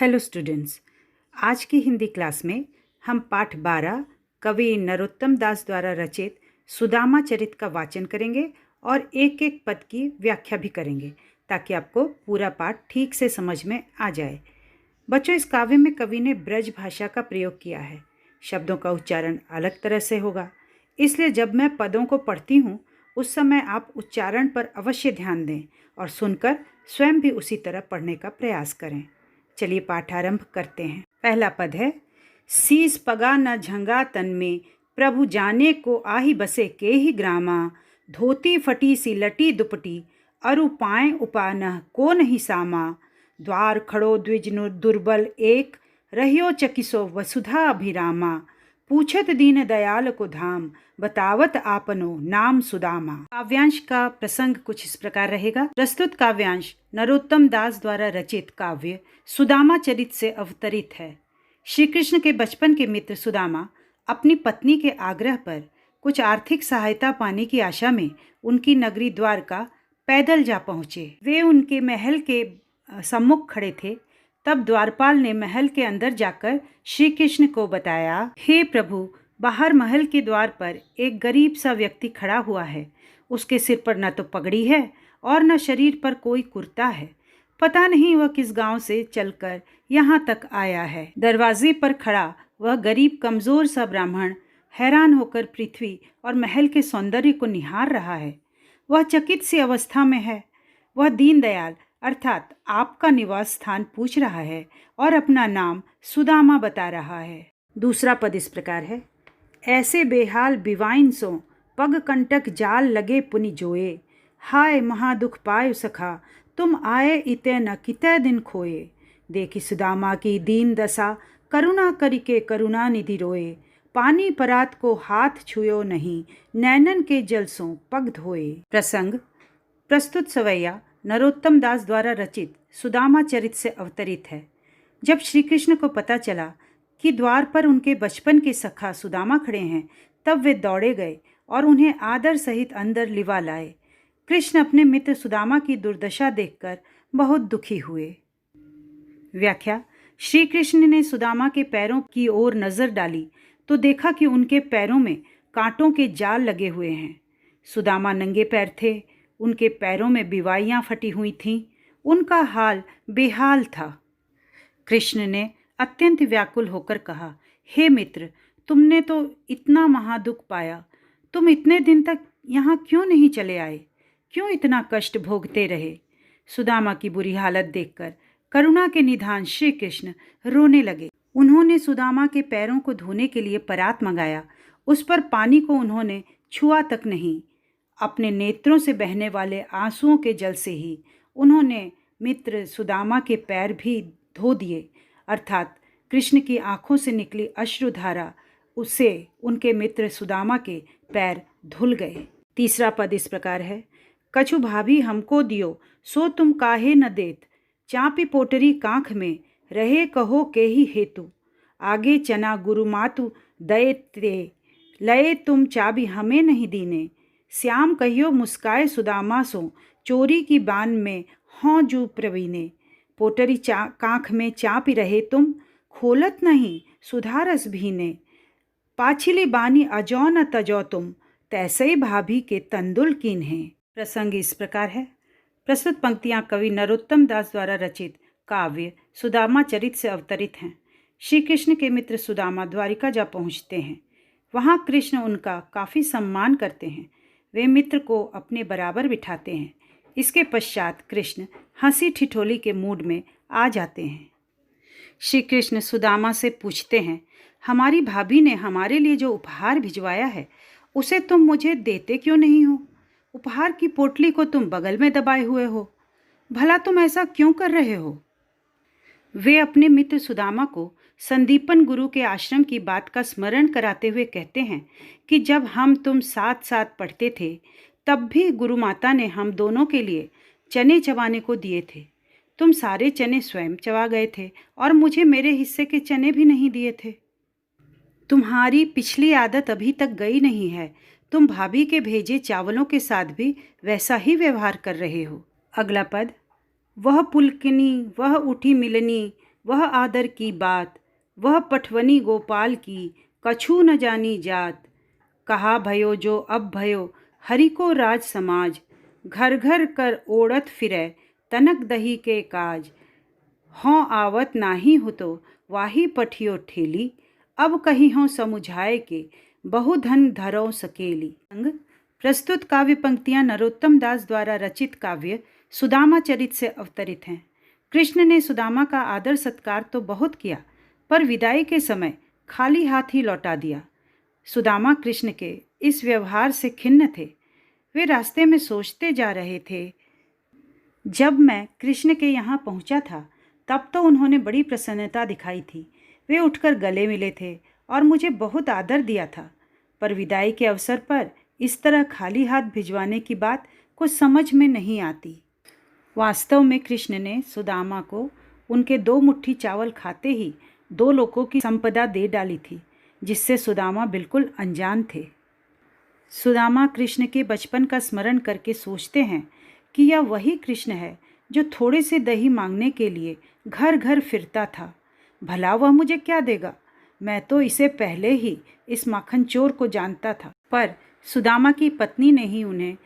Hello students, आज की Hindi class में हम पाठ 12 कवि नरोत्तम दास द्वारा रचित सुदामा चरित का वाचन करेंगे और एक एक पद की व्याख्या भी करेंगे ताकि आपको पूरा पाठ ठीक से समझ में आ जाए। बच्चों, इस काव्य में कवि ने ब्रज भाषा का प्रयोग किया है। शब्दों का उच्चारण अलग तरह से होगा, इसलिए जब मैं पदों को पढ़ती हूँ उस समय आप उच्चारण पर अवश्य ध्यान दें और सुनकर स्वयं भी उसी तरह पढ़ने का प्रयास करें। चलिए पाठ आरंभ करते हैं। पहला पद है, सीस पगा न झंगा तन में, प्रभु जाने को आही बसे के ही ग्रामा, धोती फटी सी लटी दुपटी, अरु पाए उपानह को नहीं सामा, द्वार खड़ो द्विज दुर्बल एक, रहियो चकिसो वसुधा अभिरामा, पूछत दीन दयाल को धाम, बतावत आपनो नाम सुदामा। काव्यांश का प्रसंग कुछ इस प्रकार रहेगा। प्रस्तुत काव्यांश नरोत्तम दास द्वारा रचित काव्य सुदामा चरित से अवतरित है। श्री कृष्ण के बचपन के मित्र सुदामा अपनी पत्नी के आग्रह पर कुछ आर्थिक सहायता पाने की आशा में उनकी नगरी द्वारका पैदल जा पहुँचे। वे उनके महल के सम्मुख खड़े थे। तब द्वारपाल ने महल के अंदर जाकर श्री कृष्ण को बताया, हे प्रभु, बाहर महल के द्वार पर एक गरीब सा व्यक्ति खड़ा हुआ है। उसके सिर पर न तो पगड़ी है और न शरीर पर कोई कुर्ता है। पता नहीं वह किस गांव से चलकर यहाँ तक आया है। दरवाजे पर खड़ा वह गरीब कमजोर सा ब्राह्मण हैरान होकर पृथ्वी और महल के सौंदर्य को निहार रहा है। वह चकित सी अवस्था में है। वह दीनदयाल अर्थात आपका निवास स्थान पूछ रहा है और अपना नाम सुदामा बता रहा है। दूसरा पद इस प्रकार है, ऐसे बेहाल बिवाइन सो, पग कंटक जाल लगे पुनि जोए, हाय महादुख पाय सखा, तुम आए इते न कितै दिन खोए, देखी सुदामा की दीन दशा, करुणा करिके करुणा निधि रोए, पानी परात को हाथ छुयो नहीं, नैनन के जल सो पग धोए। प्रसंग प्रस्तुत सवैया नरोत्तम दास द्वारा रचित सुदामा चरित से अवतरित है। जब श्री कृष्ण को पता चला कि द्वार पर उनके बचपन के सखा सुदामा खड़े हैं, तब वे दौड़े गए और उन्हें आदर सहित अंदर लिवा लाए। कृष्ण अपने मित्र सुदामा की दुर्दशा देखकर बहुत दुखी हुए। व्याख्या। श्री कृष्ण ने सुदामा के पैरों की ओर नजर डाली तो देखा कि उनके पैरों में कांटों के जाल लगे हुए हैं। सुदामा नंगे पैर थे। उनके पैरों में बिवाइयाँ फटी हुई थीं। उनका हाल बेहाल था। कृष्ण ने अत्यंत व्याकुल होकर कहा, हे मित्र, तुमने तो इतना महादुख पाया। तुम इतने दिन तक यहाँ क्यों नहीं चले आए? क्यों इतना कष्ट भोगते रहे? सुदामा की बुरी हालत देखकर करुणा के निधान श्री कृष्ण रोने लगे। उन्होंने सुदामा के पैरों को धोने के लिए परात मंगाया। उस पर पानी को उन्होंने छुआ तक नहीं। अपने नेत्रों से बहने वाले आंसुओं के जल से ही उन्होंने मित्र सुदामा के पैर भी धो दिए, अर्थात कृष्ण की आंखों से निकली अश्रुधारा उससे उनके मित्र सुदामा के पैर धुल गए। तीसरा पद इस प्रकार है, कछु भाभी हमको दियो, सो तुम काहे न देत, चापी पोटरी कांख में, रहे कहो के ही हेतु, आगे चना गुरु मातु दये ते, लये तुम चाबी हमें नहीं दीने, श्याम कहियो मुस्काए सुदामा सो, चोरी की बान में हों जू प्रवीणे, पोटरी कांख में चापी रहे तुम, खोलत नहीं सुधारस भीने, पाछिली बानी अजौ न तजौ तुम, तैसे भाभी के तंदुल कीन्हे। प्रसंग इस प्रकार है। प्रस्तुत पंक्तियां कवि नरोत्तम दास द्वारा रचित काव्य सुदामा चरित से अवतरित हैं। श्री कृष्ण के मित्र सुदामा द्वारिका जा पहुंचते हैं। वहां कृष्ण उनका काफ़ी सम्मान करते हैं। वे मित्र को अपने बराबर बिठाते हैं। इसके पश्चात कृष्ण हंसी ठिठोली के मूड में आ जाते हैं। श्री कृष्ण सुदामा से पूछते हैं, हमारी भाभी ने हमारे लिए जो उपहार भिजवाया है उसे तुम मुझे देते क्यों नहीं हो? उपहार की पोटली को तुम बगल में दबाए हुए हो। भला तुम ऐसा क्यों कर रहे हो? वे अपने मित्र सुदामा को संदीपन गुरु के आश्रम की बात का स्मरण कराते हुए कहते हैं कि जब हम तुम साथ साथ पढ़ते थे तब भी गुरु माता ने हम दोनों के लिए चने चबाने को दिए थे। तुम सारे चने स्वयं चबा गए थे और मुझे मेरे हिस्से के चने भी नहीं दिए थे। तुम्हारी पिछली आदत अभी तक गई नहीं है। तुम भाभी के भेजे चावलों के साथ भी वैसा ही व्यवहार कर रहे हो। अगला पद, वह पुलकिनी वह उठी मिलनी, वह आदर की बात, वह पठवनी गोपाल की, कछु न जानी जात। कहा भयो जो अब भयो, हरि को राज समाज, घर घर कर ओढ़त फिरै, तनक दही के काज। हों आवत नाही हो तो वाही पठियो ठेली, अब कहीं हों समुझाए के, बहुधन धरो सकेली। प्रस्तुत काव्य पंक्तियां नरोत्तम दास द्वारा रचित काव्य सुदामा चरित से अवतरित हैं। कृष्ण ने सुदामा का आदर सत्कार तो बहुत किया, पर विदाई के समय खाली हाथ ही लौटा दिया। सुदामा कृष्ण के इस व्यवहार से खिन्न थे। वे रास्ते में सोचते जा रहे थे, जब मैं कृष्ण के यहाँ पहुँचा था तब तो उन्होंने बड़ी प्रसन्नता दिखाई थी। वे उठकर गले मिले थे और मुझे बहुत आदर दिया था, पर विदाई के अवसर पर इस तरह खाली हाथ भिजवाने की बात कुछ समझ में नहीं आती। वास्तव में कृष्ण ने सुदामा को उनके 2 मुट्ठी चावल खाते ही 2 लोगों की संपदा दे डाली थी, जिससे सुदामा बिल्कुल अनजान थे। सुदामा कृष्ण के बचपन का स्मरण करके सोचते हैं कि यह वही कृष्ण है जो थोड़े से दही मांगने के लिए घर घर फिरता था। भला वह मुझे क्या देगा? मैं तो इसे पहले ही इस माखन चोर को जानता था। पर सुदामा की पत्नी ने ही उन्हें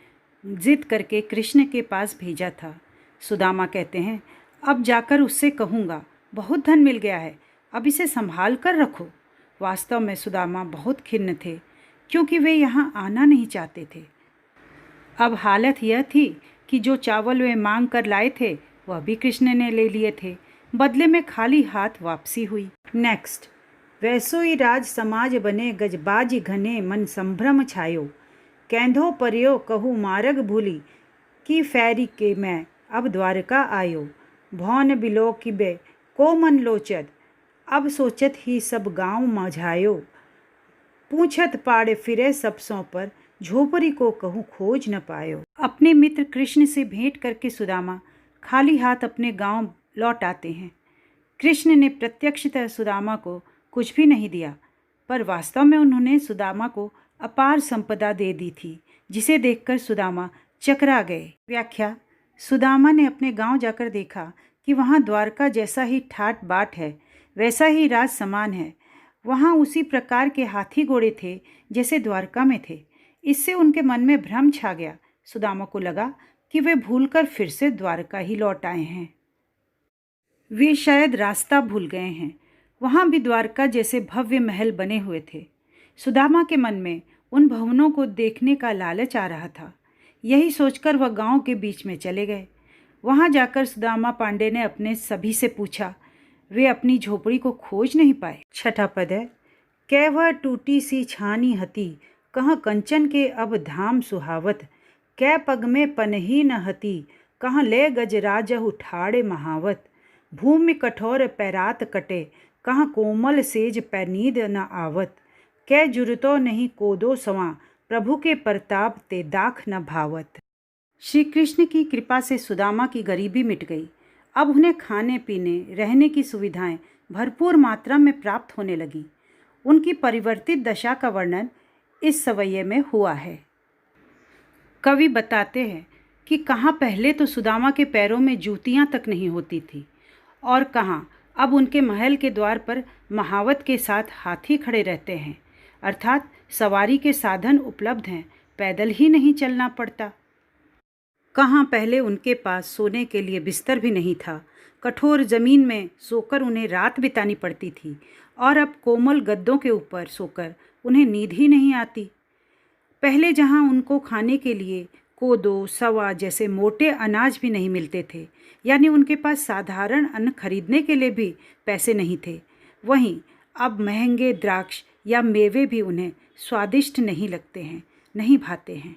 जिद करके कृष्ण के पास भेजा था। सुदामा कहते हैं, अब जाकर उससे कहूँगा, बहुत धन मिल गया है, अब इसे संभाल कर रखो। वास्तव में सुदामा बहुत खिन्न थे, क्योंकि वे यहाँ आना नहीं चाहते थे। अब हालत यह थी कि जो चावल वे मांग कर लाए थे वह भी कृष्ण ने ले लिए थे। बदले में खाली हाथ वापसी हुई। नेक्स्ट। वैसोई राज समाज बने, गजबाज घने, मन संभ्रम छायो। कैंधो परियो कहूँ मार्ग भूली, की फैरी के मैं अब द्वारका आयो। भौन बिलो किबे को मन लोचत, अब सोचत ही सब गाँव मझायो। पूछत पाड़े फिरे सबसों पर, झोपड़ी को कहूँ खोज न पायो। अपने मित्र कृष्ण से भेंट करके सुदामा खाली हाथ अपने गांव लौट आते हैं। कृष्ण ने प्रत्यक्षतः सुदामा को कुछ भी नहीं दिया, पर वास्तव में उन्होंने सुदामा को अपार संपदा दे दी थी, जिसे देखकर सुदामा चकरा गए। व्याख्या। सुदामा ने अपने गांव जाकर देखा कि वहां द्वारका जैसा ही ठाट बाट है, वैसा ही राज समान है। वहां उसी प्रकार के हाथी घोड़े थे जैसे द्वारका में थे। इससे उनके मन में भ्रम छा गया। सुदामा को लगा कि वे भूलकर फिर से द्वारका ही लौट आए हैं। वे शायद रास्ता भूल गए हैं। वहाँ भी द्वारका जैसे भव्य महल बने हुए थे। सुदामा के मन में उन भवनों को देखने का लालच आ रहा था। यही सोचकर वह गांव के बीच में चले गए। वहाँ जाकर सुदामा पांडे ने अपने सभी से पूछा। वे अपनी झोपड़ी को खोज नहीं पाए। 6ठा पद है। कै वह टूटी सी छानी हती, कहाँ कंचन के अब धाम सुहावत। कै पग में पनही न हती, कहाँ ले गजराजहु ठाड़े महावत। भूमि कठोर पैरात कटे, कहाँ कोमल सेज पैनीद न आवत। कै जुरतो नहीं कोदो सवां, प्रभु के प्रताप ते दाख न भावत। श्री कृष्ण की कृपा से सुदामा की गरीबी मिट गई। अब उन्हें खाने पीने रहने की सुविधाएं भरपूर मात्रा में प्राप्त होने लगी। उनकी परिवर्तित दशा का वर्णन इस सवैये में हुआ है। कवि बताते हैं कि कहाँ पहले तो सुदामा के पैरों में जूतियाँ तक नहीं होती थी, और कहाँ अब उनके महल के द्वार पर महावत के साथ हाथी खड़े रहते हैं, अर्थात सवारी के साधन उपलब्ध हैं, पैदल ही नहीं चलना पड़ता। कहाँ पहले उनके पास सोने के लिए बिस्तर भी नहीं था, कठोर जमीन में सोकर उन्हें रात बितानी पड़ती थी, और अब कोमल गद्दों के ऊपर सोकर उन्हें नींद ही नहीं आती। पहले जहाँ उनको खाने के लिए कोदो, सवा जैसे मोटे अनाज भी नहीं मिलते थे, यानी उनके पास साधारण अन्न खरीदने के लिए भी पैसे नहीं थे, वहीं अब महंगे द्राक्ष या मेवे भी उन्हें स्वादिष्ट नहीं लगते हैं, नहीं भाते हैं।